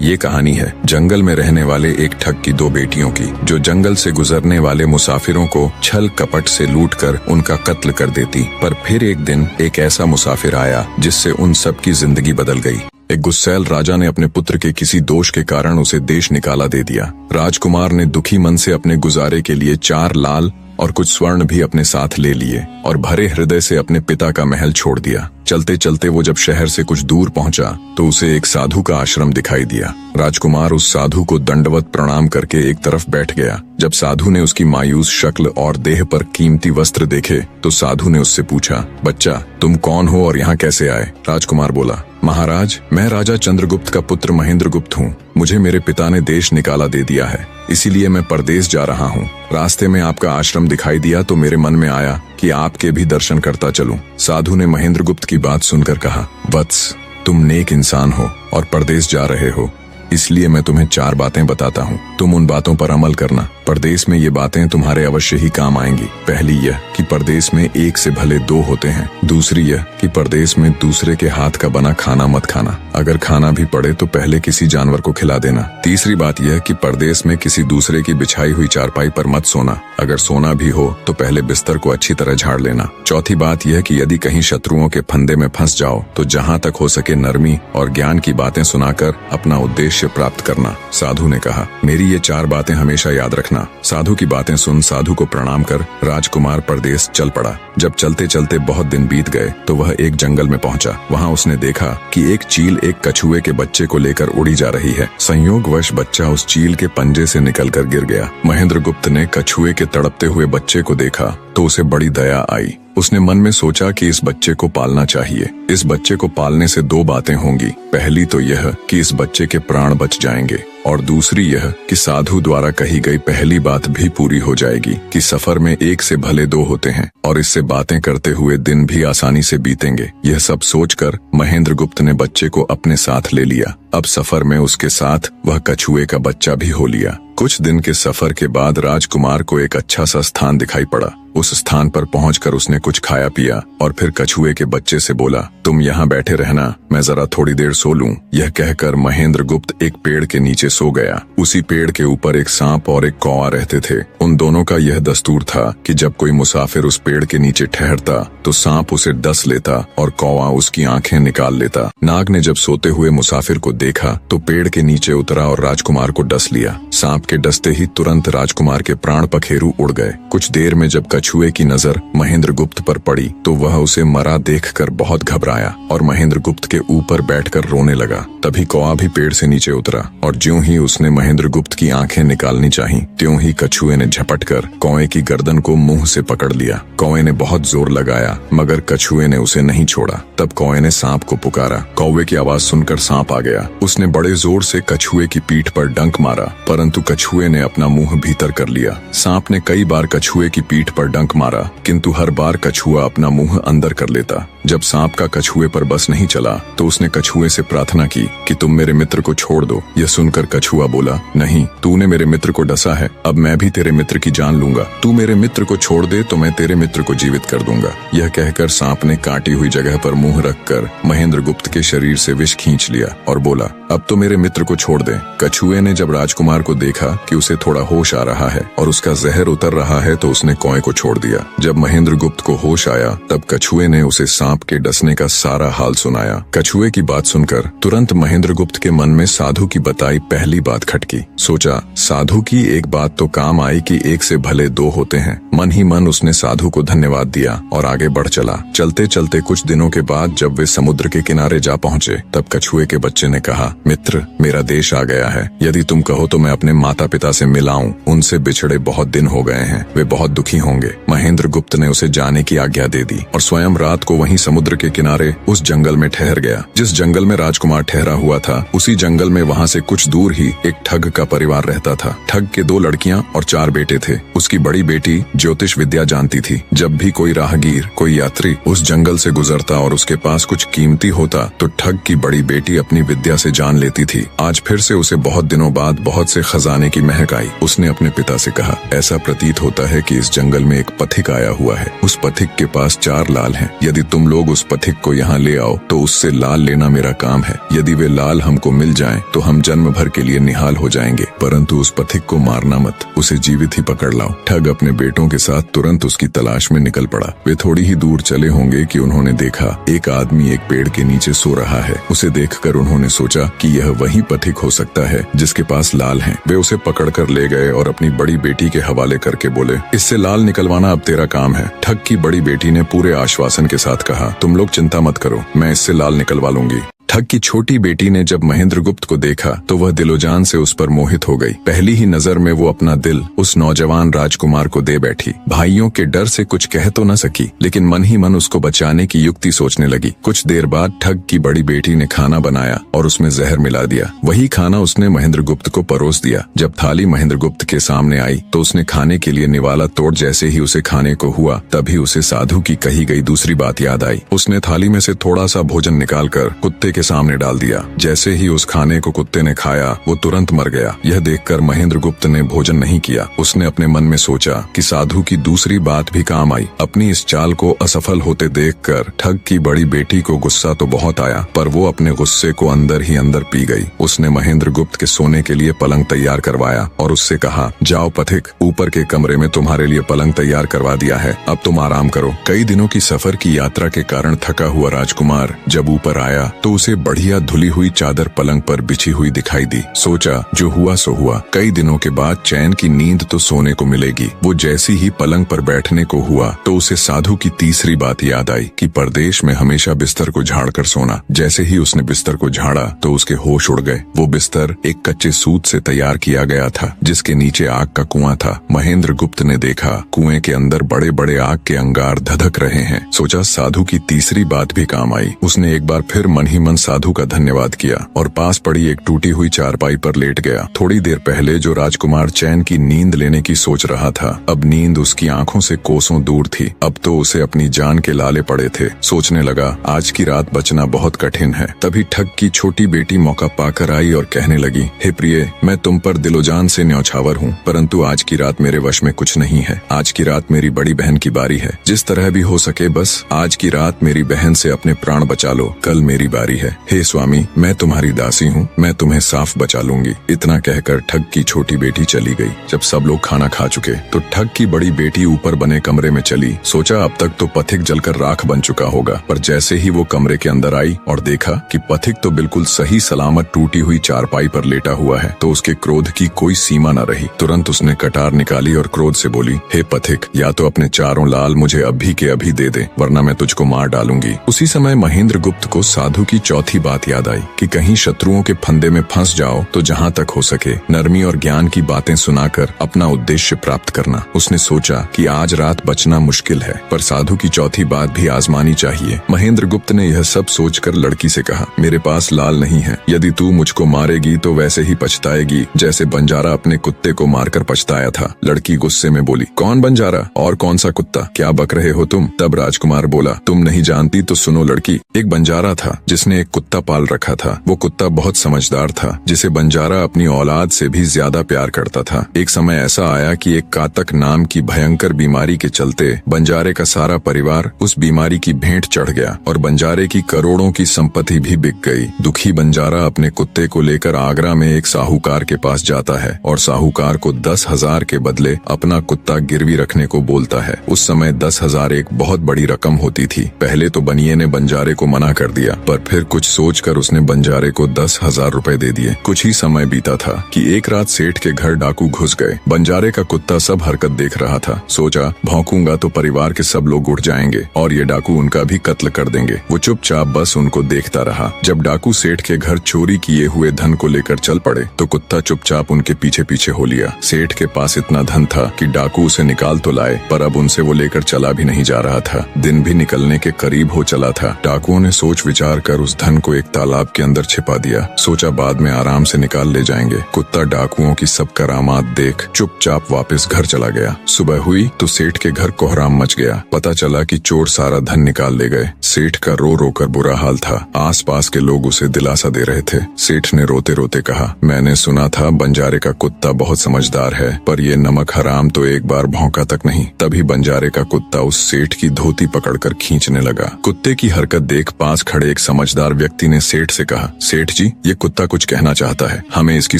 ये कहानी है जंगल में रहने वाले एक ठग की दो बेटियों की, जो जंगल से गुजरने वाले मुसाफिरों को छल कपट से लूटकर उनका कत्ल कर देती। पर फिर एक दिन एक ऐसा मुसाफिर आया जिससे उन सब की जिंदगी बदल गई। एक गुस्सैल राजा ने अपने पुत्र के किसी दोष के कारण उसे देश निकाला दे दिया। राजकुमार ने दुखी मन से अपने गुजारे के लिए 4 लाल और कुछ स्वर्ण भी अपने साथ ले लिए और भरे हृदय से अपने पिता का महल छोड़ दिया। चलते चलते वो जब शहर से कुछ दूर पहुंचा तो उसे एक साधु का आश्रम दिखाई दिया। राजकुमार उस साधु को दंडवत प्रणाम करके एक तरफ बैठ गया। जब साधु ने उसकी मायूस शक्ल और देह पर कीमती वस्त्र देखे तो साधु ने उससे पूछा, बच्चा तुम कौन हो और यहाँ कैसे आए? राजकुमार बोला, महाराज मैं राजा चंद्रगुप्त का पुत्र महेंद्रगुप्त हूँ। मुझे मेरे पिता ने देश निकाला दे दिया है, इसीलिए मैं परदेश जा रहा हूँ। रास्ते में आपका आश्रम दिखाई दिया तो मेरे मन में आया कि आपके भी दर्शन करता चलूं। साधु ने महेंद्रगुप्त की बात सुनकर कहा, वत्स तुम नेक इंसान हो और परदेश जा रहे हो, इसलिए मैं तुम्हें 4 बातें बताता हूँ। तुम उन बातों पर अमल करना। परदेश में ये बातें तुम्हारे अवश्य ही काम आएंगी। पहली यह कि परदेश में एक से भले 2 होते हैं। दूसरी यह कि परदेश में दूसरे के हाथ का बना खाना मत खाना। अगर खाना भी पड़े तो पहले किसी जानवर को खिला देना। तीसरी बात यह कि परदेश में किसी दूसरे की बिछाई हुई चारपाई पर मत सोना। अगर सोना भी हो तो पहले बिस्तर को अच्छी तरह झाड़ लेना। चौथी बात यह कि यदि कहीं शत्रुओं के फंदे में फंस जाओ तो जहाँ तक हो सके नरमी और ज्ञान की बातें सुनाकर अपना उद्देश्य प्राप्त करना। साधु ने कहा, मेरी ये 4 बातें हमेशा याद रखना। साधु की बातें सुन साधु को प्रणाम कर राजकुमार परदेश चल पड़ा। जब चलते चलते बहुत दिन बीत गए तो वह एक जंगल में पहुंचा। वहां उसने देखा कि एक चील एक कछुए के बच्चे को लेकर उड़ी जा रही है। संयोगवश बच्चा उस चील के पंजे से निकलकर गिर गया। महेंद्रगुप्त ने कछुए के तड़पते हुए बच्चे को देखा तो उसे बड़ी दया आई। उसने मन में सोचा कि इस बच्चे को पालना चाहिए। इस बच्चे को पालने से 2 बातें होंगी। पहली तो यह कि इस बच्चे के प्राण बच जाएंगे और दूसरी यह कि साधु द्वारा कही गई पहली बात भी पूरी हो जाएगी कि सफर में एक से भले 2 होते हैं और इससे बातें करते हुए दिन भी आसानी से बीतेंगे। यह सब सोचकर महेंद्रगुप्त ने बच्चे को अपने साथ ले लिया। अब सफर में उसके साथ वह कछुए का बच्चा भी हो लिया। कुछ दिन के सफर के बाद राजकुमार को एक अच्छा सा स्थान दिखाई पड़ा। उस स्थान पर पहुंचकर उसने कुछ खाया पिया और फिर कछुए के बच्चे से बोला, तुम यहाँ बैठे रहना, मैं जरा थोड़ी देर सो लूं। यह कहकर महेंद्रगुप्त एक पेड़ के नीचे सो गया। उसी पेड़ के ऊपर एक सांप और एक कौवा रहते थे। उन दोनों का यह दस्तूर था कि जब कोई मुसाफिर उस पेड़ के नीचे ठहरता तो सांप उसे डस लेता और कौवा उसकी आंखें निकाल लेता। नाग ने जब सोते हुए मुसाफिर को देखा तो पेड़ के नीचे उतरा और राजकुमार को डस लिया। सांप के डसते ही तुरंत राजकुमार के प्राण पखेरु उड़ गए। कुछ देर में जब कछुए की नजर महेंद्रगुप्त पर पड़ी तो वह उसे मरा देखकर बहुत घबराया और महेंद्रगुप्त के ऊपर बैठकर रोने लगा। तभी कौवा भी पेड़ से नीचे उतरा और ज्यों ही उसने महेंद्रगुप्त की आंखें निकालनी चाहिए त्यों ही कछुए ने झपटकर कौवे की गर्दन को मुंह से पकड़ लिया। कौवे ने बहुत जोर लगाया मगर कछुए ने उसे नहीं छोड़ा। तब कौवे ने सांप को पुकारा। कौवे की आवाज सुनकर सांप आ गया। उसने बड़े जोर से कछुए की पीठ पर डंक मारा परंतु कछुए ने अपना मुंह भीतर कर लिया। सांप ने कई बार कछुए की पीठ पर डंक मारा किंतु हर बार कछुआ अपना मुंह अंदर कर लेता। जब सांप का कछुए पर बस नहीं चला तो उसने कछुए से प्रार्थना की कि तुम मेरे मित्र को छोड़ दो। यह सुनकर कछुआ बोला, नहीं, तूने मेरे मित्र को डसा है, अब मैं भी तेरे मित्र की जान लूंगा। तू मेरे मित्र को छोड़ दे तो मैं तेरे मित्र को जीवित कर दूंगा। यह कहकर सांप ने काटी हुई जगह पर मुंह रखकर महेंद्रगुप्त के शरीर से विष खींच लिया और बोला, अब तो मेरे मित्र को छोड़ दे। कछुए ने जब राजकुमार को देखा कि उसे थोड़ा होश आ रहा है और उसका जहर उतर रहा है तो उसने कौवे को छोड़ दिया। जब महेंद्रगुप्त को होश आया तब कछुए ने उसे सांप के डसने का सारा हाल सुनाया। कछुए की बात सुनकर तुरंत महेंद्रगुप्त के मन में साधु की बताई पहली बात खटकी। सोचा, साधु की एक बात तो काम आई कि एक से भले 2 होते हैं। मन ही मन उसने साधु को धन्यवाद दिया और आगे बढ़ चला। चलते चलते कुछ दिनों के बाद जब वे समुद्र के किनारे जा पहुंचे तब कछुए के बच्चे ने कहा, मित्र, मेरा देश आ गया है। यदि तुम कहो तो मैं अपने माता पिता से मिलाऊं। उनसे बिछड़े बहुत दिन हो गए हैं, वे बहुत दुखी होंगे। महेंद्रगुप्त ने उसे जाने की आज्ञा दे दी और स्वयं रात को वहीं समुद्र के किनारे उस जंगल में ठहर गया। जिस जंगल में राजकुमार ठहरा हुआ था उसी जंगल में वहां से कुछ दूर ही एक ठग का परिवार रहता था। ठग के 2 लड़कियां और 4 बेटे थे। उसकी बड़ी बेटी ज्योतिष विद्या जानती थी। जब भी कोई राहगीर, कोई यात्री उस जंगल से गुजरता और उसके पास कुछ कीमती होता तो ठग की बड़ी बेटी अपनी विद्या से जान लेती थी। आज फिर से उसे बहुत दिनों बाद बहुत से खजाने की महक आई। उसने अपने पिता से कहा, ऐसा प्रतीत होता है कि इस जंगल में एक पथिक आया हुआ है। उस पथिक के पास 4 लाल हैं। यदि तुम लोग उस पथिक को यहाँ ले आओ तो उससे लाल लेना मेरा काम है। यदि वे लाल हमको मिल जाएं तो हम जन्म भर के लिए निहाल हो जाएंगे, परंतु उस पथिक को मारना मत, उसे जीवित ही पकड़ लाओ। ठग अपने बेटों के साथ तुरंत उसकी तलाश में निकल पड़ा। वे थोड़ी ही दूर चले होंगे कि उन्होंने देखा एक आदमी एक पेड़ के नीचे सो रहा है। उसे देखकर उन्होंने सोचा कि यह वही पथिक हो सकता है जिसके पास लाल हैं। वे उसे पकड़कर ले गए और अपनी बड़ी बेटी के हवाले करके बोले, इससे लाल निकलवाना अब तेरा काम है। ठग की बड़ी बेटी ने पूरे आश्वासन के साथ कहा, तुम लोग चिंता मत करो, मैं इससे लाल निकलवा लूंगी। ठग की छोटी बेटी ने जब महेंद्रगुप्त को देखा तो वह दिलोजान से उस पर मोहित हो गई। पहली ही नजर में वो अपना दिल उस नौजवान राजकुमार को दे बैठी। भाइयों के डर से कुछ कह तो न सकी, लेकिन मन ही मन उसको बचाने की युक्ति सोचने लगी। कुछ देर बाद ठग की बड़ी बेटी ने खाना बनाया और उसमें जहर मिला दिया। वही खाना उसने महेंद्रगुप्त को परोस दिया। जब थाली महेंद्रगुप्त के सामने आई तो उसने खाने के लिए निवाला तोड़ जैसे ही उसे खाने को हुआ, तभी उसे साधु की कही गई दूसरी बात याद आई। उसने थाली में से थोड़ा सा भोजन निकालकर कुत्ते के सामने डाल दिया। जैसे ही उस खाने को कुत्ते ने खाया वो तुरंत मर गया। यह देखकर महेंद्रगुप्त ने भोजन नहीं किया। उसने अपने मन में सोचा कि साधु की दूसरी बात भी काम आई। अपनी इस चाल को असफल होते देखकर ठग की बड़ी बेटी को गुस्सा तो बहुत आया, पर वो अपने गुस्से को अंदर ही अंदर पी गई। उसने महेंद्रगुप्त के सोने के लिए पलंग तैयार करवाया और उससे कहा, जाओ पथिक, ऊपर के कमरे में तुम्हारे लिए पलंग तैयार करवा दिया है, अब तुम आराम करो। कई दिनों की सफर की यात्रा के कारण थका हुआ राजकुमार जब ऊपर आया तो उसे बढ़िया धुली हुई चादर पलंग पर बिछी हुई दिखाई दी। सोचा जो हुआ सो हुआ, कई दिनों के बाद चैन की नींद तो सोने को मिलेगी। वो जैसी ही पलंग पर बैठने को हुआ तो उसे साधु की तीसरी बात याद आई कि परदेश में हमेशा बिस्तर को झाड़कर सोना। जैसे ही उसने बिस्तर को झाड़ा तो उसके होश उड़ गए। वो बिस्तर एक कच्चे सूत से तैयार किया गया था जिसके नीचे आग का कुआं था। महेंद्रगुप्त ने देखा कुएं के अंदर बड़े बड़े आग के अंगार धधक रहे हैं। सोचा साधु की तीसरी बात भी काम आई। उसने एक बार फिर मन ही मन साधु का धन्यवाद किया और पास पड़ी एक टूटी हुई चारपाई पर लेट गया। थोड़ी देर पहले जो राजकुमार चैन की नींद लेने की सोच रहा था, अब नींद उसकी आंखों से कोसों दूर थी। अब तो उसे अपनी जान के लाले पड़े थे। सोचने लगा आज की रात बचना बहुत कठिन है। तभी ठग की छोटी बेटी मौका पाकर आई और कहने लगी, हे प्रिय, मैं तुम पर दिलोजान से न्यौछावर हूँ, परंतु आज की रात मेरे वश में कुछ नहीं है। आज की रात मेरी बड़ी बहन की बारी है। जिस तरह भी हो सके बस आज की रात मेरी बहन से अपने प्राण बचा लो, कल मेरी बारी है। हे स्वामी, मैं तुम्हारी दासी हूँ, मैं तुम्हें साफ बचा लूंगी। इतना कहकर ठग की छोटी बेटी चली गई। जब सब लोग खाना खा चुके तो ठग की बड़ी बेटी ऊपर बने कमरे में चली। सोचा अब तक तो पथिक जलकर राख बन चुका होगा, पर जैसे ही वो कमरे के अंदर आई और देखा कि पथिक तो बिल्कुल सही सलामत टूटी हुई चारपाई पर लेटा हुआ है तो उसके क्रोध की कोई सीमा न रही। तुरंत उसने कटार निकाली और क्रोध से बोली, हे पथिक, या तो अपने 4 लाल मुझे अभी के अभी दे दे, वरना मैं तुझको मार डालूंगी। उसी समय महेंद्रगुप्त को साधु की चौथी बात याद आई कि कहीं शत्रुओं के फंदे में फंस जाओ तो जहाँ तक हो सके नरमी और ज्ञान की बातें सुनाकर अपना उद्देश्य प्राप्त करना। उसने सोचा कि आज रात बचना मुश्किल है, पर साधु की चौथी बात भी आजमानी चाहिए। महेंद्रगुप्त ने यह सब सोचकर लड़की से कहा, मेरे पास लाल नहीं है। यदि तू मुझको मारेगी तो वैसे ही पछताएगी जैसे बंजारा अपने कुत्ते को मारकर पछताया था। लड़की गुस्से में बोली, कौन बंजारा और कौन सा कुत्ता, क्या बक रहे हो तुम? तब राजकुमार बोला, तुम नहीं जानती तो सुनो लड़की, एक बंजारा था जिसने एक कुत्ता पाल रखा था। वो कुत्ता बहुत समझदार था जिसे बंजारा अपनी औलाद से भी ज्यादा प्यार करता था। एक समय ऐसा आया कि एक कातक नाम की भयंकर बीमारी के चलते बंजारे का सारा परिवार उस बीमारी की भेंट चढ़ गया और बंजारे की करोड़ों की संपत्ति भी बिक गई। दुखी बंजारा अपने कुत्ते को लेकर आगरा में एक साहूकार के पास जाता है और साहूकार को 10,000 के बदले अपना कुत्ता गिरवी रखने को बोलता है। उस समय 10,000 एक बहुत बड़ी रकम होती थी। पहले तो बनिए ने बंजारे को मना कर दिया, पर फिर कुछ सोचकर उसने बंजारे को 10,000 रुपए दे दिए। कुछ ही समय बीता था कि एक रात सेठ के घर डाकू घुस गए। बंजारे का कुत्ता सब हरकत देख रहा था। सोचा भौंकूंगा तो परिवार के सब लोग उठ जाएंगे और ये डाकू उनका भी कत्ल कर देंगे। वो चुपचाप बस उनको देखता रहा। जब डाकू सेठ के घर चोरी किए हुए धन को लेकर चल पड़े तो कुत्ता चुपचाप उनके पीछे पीछे हो लिया। सेठ के पास इतना धन था कि डाकू उसे निकाल तो लाए, पर अब उनसे वो लेकर चला भी नहीं जा रहा था। दिन भी निकलने के करीब हो चला था। डाकुओं ने सोच विचार कर उस धन को एक तालाब के अंदर छिपा दिया। सोचा बाद में आराम से निकाल ले जाएंगे। कुत्ता डाकुओं की सब करामात देख चुपचाप वापस घर चला गया। सुबह हुई तो सेठ के घर कोहराम मच गया। पता चला कि चोर सारा धन निकाल ले गए। सेठ का रो रो कर बुरा हाल था। आसपास के लोग उसे दिलासा दे रहे थे। सेठ ने रोते रोते कहा, मैंने सुना था बंजारे का कुत्ता बहुत समझदार है, पर ये नमक हराम तो एक बार भौंका तक नहीं। तभी बंजारे का कुत्ता उस सेठ की धोती पकड़कर खींचने लगा। कुत्ते की हरकत देख पास खड़े एक समझदार व्यक्ति ने सेठ से कहा, सेठ जी, ये कुत्ता कुछ कहना चाहता है, हमें इसकी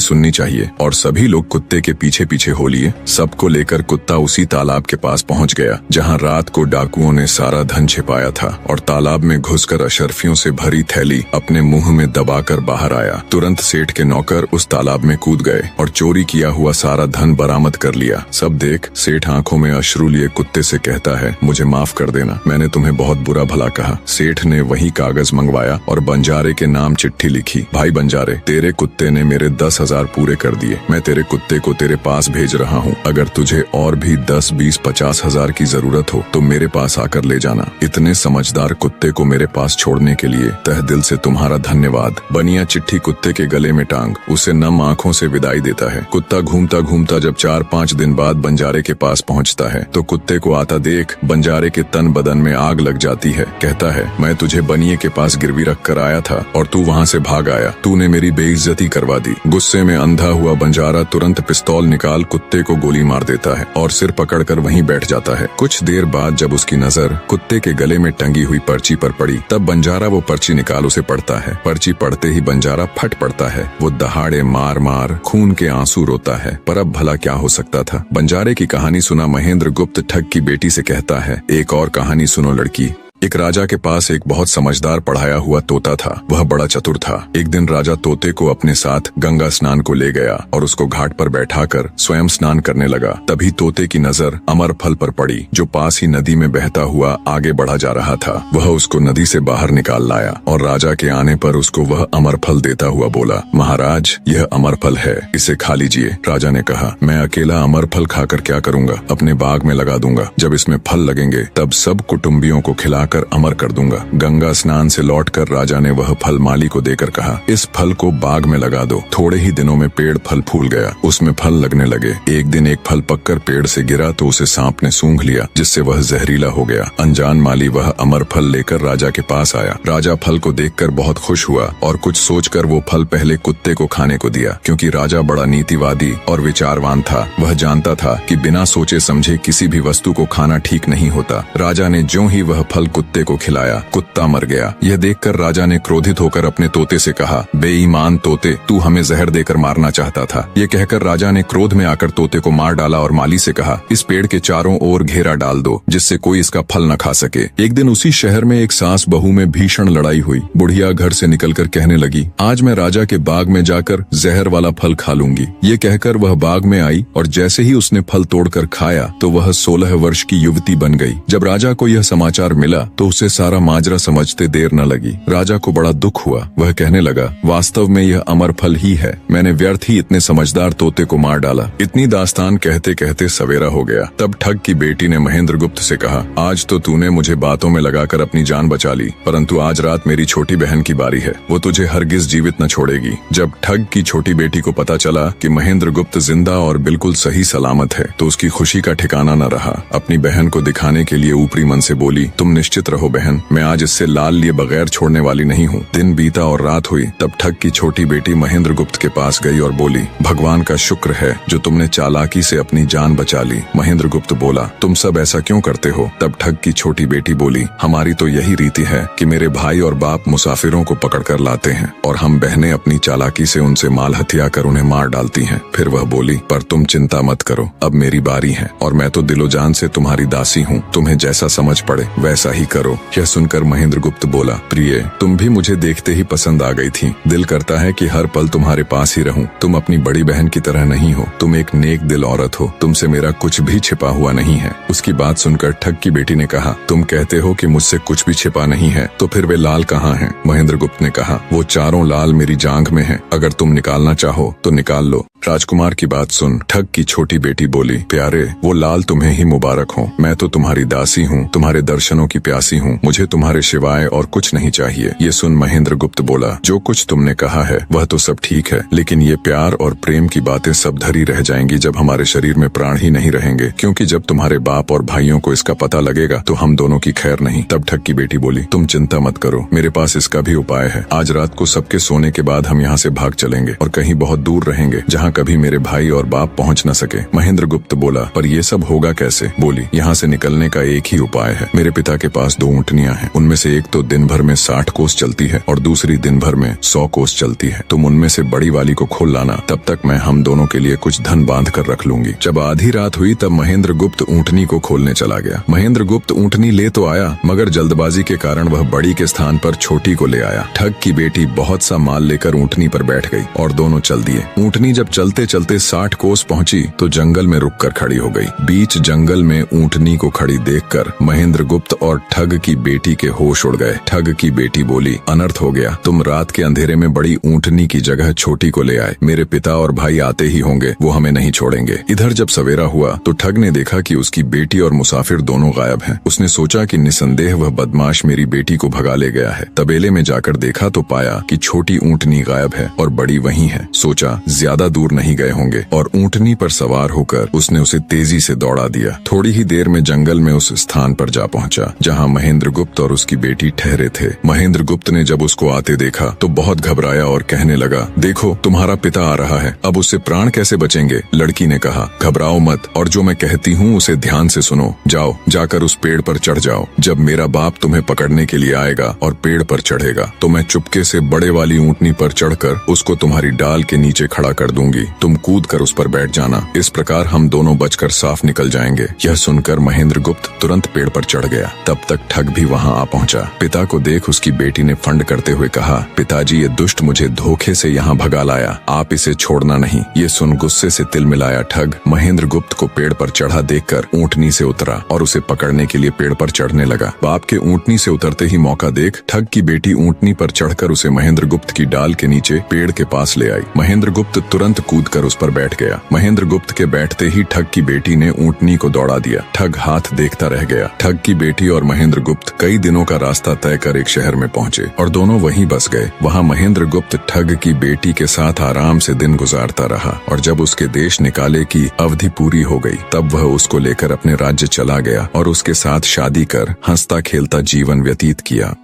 सुननी चाहिए। और सभी लोग कुत्ते के पीछे पीछे हो लिए। सबको लेकर कुत्ता उसी तालाब के पास पहुंच गया जहां रात को डाकुओं ने सारा धन छिपाया था, और तालाब में घुसकर अशर्फियों से भरी थैली अपने मुंह में दबाकर बाहर आया। तुरंत सेठ के नौकर उस तालाब में कूद गए और चोरी किया हुआ सारा धन बरामद कर लिया। सब देख सेठ आंखों में अश्रु लिए कुत्ते से कहता है, मुझे माफ कर देना, मैंने तुम्हें बहुत बुरा भला कहा। सेठ ने वही कागज मंगवाया और बंजारे के नाम चिट्ठी लिखी, भाई बंजारे, तेरे कुत्ते ने मेरे 10,000 पूरे कर दिए। मैं तेरे कुत्ते को तेरे पास भेज रहा हूँ। अगर तुझे और भी 10, 20, 50 हजार की जरूरत हो तो मेरे पास आकर ले जाना। इतने समझदार कुत्ते को मेरे पास छोड़ने के लिए तह दिल से तुम्हारा धन्यवाद। बनिया चिट्ठी कुत्ते के गले में टांग उसे नम आंखों से विदाई देता है। कुत्ता घूमता घूमता जब 4-5 दिन बाद बंजारे के पास पहुंचता है तो कुत्ते को आता देख बंजारे के तन बदन में आग लग जाती है। कहता है, मैं तुझे बनिए के पास गिरवी रख कर आया था और तू वहाँ से भाग आया। तूने मेरी बेइज्जती करवा दी। गुस्से में अंधा हुआ बंजारा तुरंत पिस्तौल निकाल कुत्ते को गोली मार देता है और सिर पकड़कर वहीं बैठ जाता है। कुछ देर बाद जब उसकी नजर कुत्ते के गले में टंगी हुई पर्ची पर पड़ी तब बंजारा वो पर्ची निकाल उसे पढ़ता है। पर्ची पढ़ते ही बंजारा फट पड़ता है। वो दहाड़े मार मार खून के आंसू रोता है। पर अब भला क्या हो सकता था। बंजारे की कहानी सुना महेंद्र गुप्त ठग की बेटी से कहता है, एक और कहानी सुनो लड़की। एक राजा के पास एक बहुत समझदार पढ़ाया हुआ तोता था। वह बड़ा चतुर था। एक दिन राजा तोते को अपने साथ गंगा स्नान को ले गया और उसको घाट पर बैठाकर स्वयं स्नान करने लगा। तभी तोते की नजर अमर फल पर पड़ी जो पास ही नदी में बहता हुआ आगे बढ़ा जा रहा था। वह उसको नदी से बाहर निकाल लाया और राजा के आने पर उसको वह अमर फल देता हुआ बोला, महाराज, यह अमर फल है, इसे खा लीजिए। राजा ने कहा, मैं अकेला अमर फल खाकर क्या करूंगा, अपने बाग में लगा दूंगा। जब इसमें फल लगेंगे तब सब कुटुंबियों को खिला कर अमर कर दूंगा। गंगा स्नान से लौटकर राजा ने वह फल माली को देकर कहा, इस फल को बाग में लगा दो। थोड़े ही दिनों में पेड़ फल फूल गया, उसमें फल लगने लगे। एक दिन एक फल पककर पेड़ से गिरा तो उसे सांप ने सूंघ लिया, जिससे वह जहरीला हो गया। अनजान माली वह अमर फल लेकर राजा के पास आया। राजा फल को देखकर बहुत खुश हुआ और कुछ सोचकर वो फल पहले कुत्ते को खाने को दिया, क्योंकि राजा बड़ा नीतिवादी और विचारवान था। वह जानता था कि बिना सोचे समझे किसी भी वस्तु को खाना ठीक नहीं होता। राजा ने ज्यों ही वह फल कुत्ते को खिलाया, कुत्ता मर गया। यह देखकर राजा ने क्रोधित होकर अपने तोते से कहा, बेईमान तोते, तू हमें जहर देकर मारना चाहता था। ये कहकर राजा ने क्रोध में आकर तोते को मार डाला और माली से कहा, इस पेड़ के चारों ओर घेरा डाल दो, जिससे कोई इसका फल न खा सके। एक दिन उसी शहर में एक सास बहू में भीषण लड़ाई हुई। बुढ़िया घर से निकलकर कहने लगी, आज मैं राजा के बाग में जाकर जहर वाला फल खा लूंगी। ये कहकर वह बाग में आई और जैसे ही उसने फल तोड़कर खाया तो वह 16 वर्ष की युवती बन गई। जब राजा को यह समाचार मिला तो उसे सारा माजरा समझते देर न लगी। राजा को बड़ा दुख हुआ। वह कहने लगा, वास्तव में यह अमर फल ही है, मैंने व्यर्थ ही इतने समझदार तोते को मार डाला। इतनी दास्तान कहते कहते सवेरा हो गया। तब ठग की बेटी ने महेंद्र गुप्त से कहा, आज तो तूने मुझे बातों में लगाकर अपनी जान बचा ली, परंतु आज रात मेरी छोटी बहन की बारी है, वो तुझे हरगिज जीवित न छोड़ेगी। जब ठग की छोटी बेटी को पता चला कि महेंद्र गुप्त जिंदा और बिल्कुल सही सलामत है तो उसकी खुशी का ठिकाना न रहा। अपनी बहन को दिखाने के लिए ऊपरी मन से बोली, तुम निश्चित रहो बहन, मैं आज इससे लाल लिए बगैर छोड़ने वाली नहीं हूँ। दिन बीता और रात हुई। तब ठग की छोटी बेटी महेंद्र गुप्त के पास गई और बोली, भगवान का शुक्र है जो तुमने चालाकी से अपनी जान बचा ली। महेंद्र गुप्त बोला, तुम सब ऐसा क्यों करते हो? तब ठग की छोटी बेटी बोली, हमारी तो यही रीति है कि मेरे भाई और बाप मुसाफिरों को पकड़ कर लाते हैं और हम बहनें अपनी चालाकी से उनसे माल हथिया कर उन्हें मार डालती हैं। फिर वह बोली, पर तुम चिंता मत करो, अब मेरी बारी है और मैं तो दिलो जान से तुम्हारी दासी हूँ, तुम्हें जैसा समझ पड़े वैसा ही करो। यह सुनकर महेंद्र गुप्त बोला, प्रिय, तुम भी मुझे देखते ही पसंद आ गई थी। दिल करता है कि हर पल तुम्हारे पास ही रहूं। तुम अपनी बड़ी बहन की तरह नहीं हो, तुम एक नेक दिल औरत हो, तुमसे मेरा कुछ भी छिपा हुआ नहीं है। उसकी बात सुनकर ठग की बेटी ने कहा, तुम कहते हो कि मुझसे कुछ भी छिपा नहीं है, तो फिर वे लाल कहाँ हैं? महेंद्र गुप्त ने कहा, वो चारों लाल मेरी जांघ में हैं, अगर तुम निकालना चाहो तो निकाल लो। राजकुमार की बात सुन ठग की छोटी बेटी बोली, प्यारे वो लाल तुम्हें ही मुबारक हो। मैं तो तुम्हारी दासी हूँ, तुम्हारे दर्शनों की प्यासी हूँ, मुझे तुम्हारे सिवाय और कुछ नहीं चाहिए। ये सुन महेंद्र गुप्त बोला, जो कुछ तुमने कहा है वह तो सब ठीक है, लेकिन ये प्यार और प्रेम की बातें सब धरी रह जाएंगी जब हमारे शरीर में प्राण ही नहीं रहेंगे, क्योंकि जब तुम्हारे बाप और भाइयों को इसका पता लगेगा तो हम दोनों की खैर नहीं। तब ठग की बेटी बोली, तुम चिंता मत करो, मेरे पास इसका भी उपाय है। आज रात को सबके सोने के बाद हम यहाँ से भाग चलेंगे और कहीं बहुत दूर रहेंगे जहाँ कभी मेरे भाई और बाप पहुँच न सके। महेंद्र गुप्त बोला, पर ये सब होगा कैसे? बोली, यहाँ से निकलने का एक ही उपाय है। मेरे पिता के पास 2 ऊँटनियाँ हैं, उनमें से एक तो दिन भर में 60 कोस चलती है और दूसरी दिन भर में 100 कोस चलती है। तुम उनमें से बड़ी वाली को खोल लाना, तब तक मैं हम दोनों के लिए कुछ धन बांध कर रख लूंगी। जब आधी रात हुई तब महेंद्र गुप्त ऊँटनी को खोलने चला गया। महेंद्र गुप्त ऊँटनी ले तो आया, मगर जल्दबाजी के कारण वह बड़ी के स्थान पर छोटी को ले आया। ठग की बेटी बहुत सा माल लेकर ऊँटनी पर बैठ गई और दोनों चल दिए। ऊँटनी जब चलते चलते 60 कोस पहुंची तो जंगल में रुक कर खड़ी हो गई। बीच जंगल में ऊँटनी को खड़ी देखकर महेंद्र गुप्त और ठग की बेटी के होश उड़ गए। ठग की बेटी बोली, अनर्थ हो गया, तुम रात के अंधेरे में बड़ी ऊँटनी की जगह छोटी को ले आए। मेरे पिता और भाई आते ही होंगे, वो हमें नहीं छोड़ेंगे। इधर जब सवेरा हुआ तो ठग ने देखा कि उसकी बेटी और मुसाफिर दोनों गायब हैं। उसने सोचा कि निसंदेह वह बदमाश मेरी बेटी को भगा ले गया है। तबेले में जाकर देखा तो पाया कि छोटी ऊँटनी गायब है और बड़ी वहीं है। सोचा ज्यादा दूर नहीं गए होंगे और ऊँटनी पर सवार होकर उसने उसे तेजी से दौड़ा दिया। थोड़ी ही देर में जंगल में उस स्थान पर जा पहुंचा जहां महेंद्र गुप्त और उसकी बेटी ठहरे थे। महेंद्र गुप्त ने जब उसको आते देखा तो बहुत घबराया और कहने लगा, देखो तुम्हारा पिता आ रहा है, अब उससे प्राण कैसे बचेंगे? लड़की ने कहा, घबराओ मत और जो मैं कहती हूँ उसे ध्यान से सुनो। जाओ, जाकर उस पेड़ पर चढ़ जाओ। जब मेरा बाप तुम्हें पकड़ने के लिए आएगा और पेड़ पर चढ़ेगा तो मैं चुपके से बड़े वाली ऊँटनी पर चढ़कर उसको तुम्हारी डाल के नीचे खड़ा कर दूंगी। तुम कूद कर उस पर बैठ जाना। इस प्रकार हम दोनों बचकर साफ निकल जाएंगे। यह सुनकर महेंद्र गुप्त तुरंत पेड़ पर चढ़ गया। तब तक ठग भी वहां आ पहुंचा। पिता को देख उसकी बेटी ने फंड करते हुए कहा, पिताजी ये दुष्ट मुझे धोखे से यहाँ भगा लाया, आप इसे छोड़ना नहीं। ये सुन गुस्से से तिल मिलाया ठग महेंद्र गुप्त को पेड़ पर चढ़ा देखकर ऊँटनी से उतरा और उसे पकड़ने के लिए पेड़ पर चढ़ने लगा। बाप के ऊँटनी से उतरते ही मौका देख ठग की बेटी ऊँटनी पर चढ़कर उसे महेंद्र गुप्त की डाल के नीचे पेड़ के पास ले आई। महेंद्र गुप्त तुरंत कूदकर उस पर बैठ गया। महेंद्र गुप्त के बैठते ही ठग की बेटी ने ऊँटनी को दौड़ा दिया। ठग हाथ देखता रह गया। ठग की बेटी और महेंद्र गुप्त कई दिनों का रास्ता तय कर एक शहर में पहुंचे और दोनों वहीं बस गए। वहां महेंद्र गुप्त ठग की बेटी के साथ आराम से दिन गुजारता रहा और जब उसके देश निकाले की अवधि पूरी हो गई तब वह उसको लेकर अपने राज्य चला गया और उसके साथ शादी कर हंसता खेलता जीवन व्यतीत किया।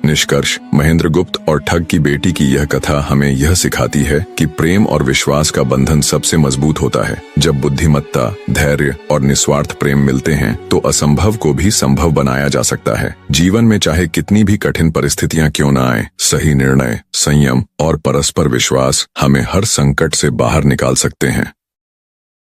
निष्कर्ष, महेंद्र गुप्त और ठग की बेटी की यह कथा हमें यह सिखाती है कि प्रेम और विश्वास का बंधन सबसे मजबूत होता है। जब बुद्धिमत्ता, धैर्य और निस्वार्थ प्रेम मिलते हैं तो असंभव को भी संभव बनाया जा सकता है। जीवन में चाहे कितनी भी कठिन परिस्थितियां क्यों न आए, सही निर्णय, संयम और परस्पर विश्वास हमें हर संकट से बाहर निकाल सकते हैं।